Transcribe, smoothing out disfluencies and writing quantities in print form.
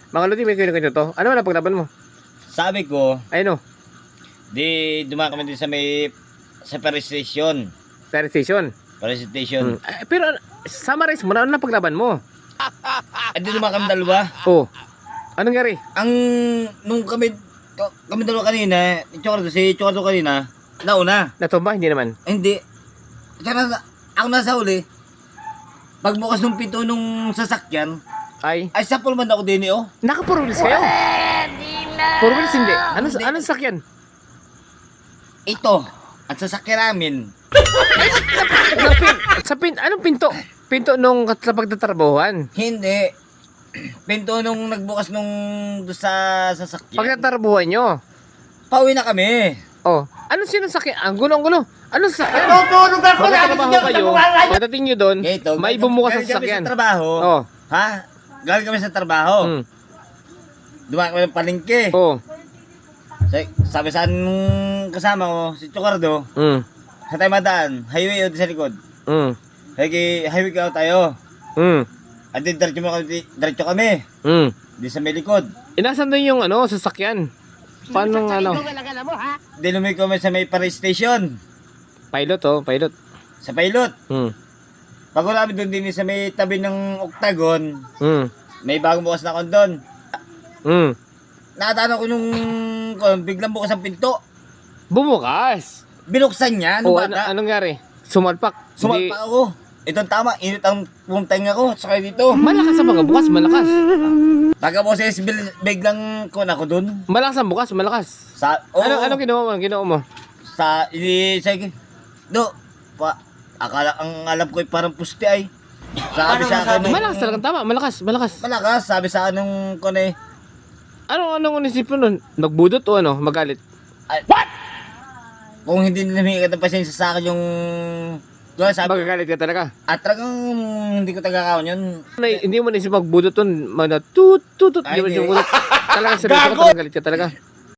Mga lodi, may kwento to. Ano na paglaban mo? Sabi ko, Ayun o, di dumaan kami din sa may sa Paris Station. Paris Station. Paris Station. Pero, summarize mo na, ano na paglaban mo? Di dumaan kami dalawa. Oh, anong nangyari? Ang nung kami dalawa kanina, si Chocordo kanina, nauna. Natumba? Hindi naman. Hindi. Tsaka ako nasa uli. Pagbukas ng pinto nung sasakyan, Ay, sa pulman ako din eh, oh. naka-purwilis kayo? Purwilis hindi. Anong sakyan? Ito, at sasakyan namin. Anong pinto? Pinto nung sa pagtatrabahuan. Hindi. Pinto nung nagbukas nung doon sa sasakyan. Pagtatrabahuan nyo. Pauwi na kami. Oh, anong sinasakyan? Ang gulo-gulo. Anong sakyan? Magtatrabaho kayo. Pagdating nyo doon, Ganito, may bumukas galing sa kami sakyan. Sa trabaho. Oh. Ha? Galing kami sa trabaho. Mm. Dumaan kami ng palengke. Oh. Sabi sa nung kasama ko, si Chocordo, Mm. sa tayo madaan, highway o sa likod. Mm. Highway ka tayo. Mm. At di diretso kami. Mm. Di sa may likod. Inasan doon yung sasakyan? Paano Di lumiko kami sa may Paris Station. Pilot pilot. Sa pilot. Mm. Pag wala kami doon din sa may tabi ng Octagon, Mm. may bagong bukas na kondon. Mm. Nakatano ko nung biglang bukas ang pinto. Bumukas. Binuksan niya, Oh, nung bata. anong nangyari? Sumalpak. Sumalpa ako. Itong tama, init ang pumuntahin ako. Saka dito. Malakas ang pagkabukas, malakas. Pagkaboses, biglang ko na ako dun. Malakas ang bukas, malakas. Sa, Anong ginawa mo? Ginawa mo? Akala, ang alam ko ay parang puste ay. Sabi sa akin, Malakas talagang tama, malakas, malakas. malakas, sabi sa akin nung kone, Anong inisip mo nun? Nagbudot o magalit? kung hindi namigat ng pasensya sa akin yung, sabi, Magagalit ka talaga. at talagang hindi ko tagakaon yun. Hindi mo naisip magbudot nun, tut, hindi mo Ay, naisip hindi. magbudot. Talagang seryoso ka, talagang galit ka talaga.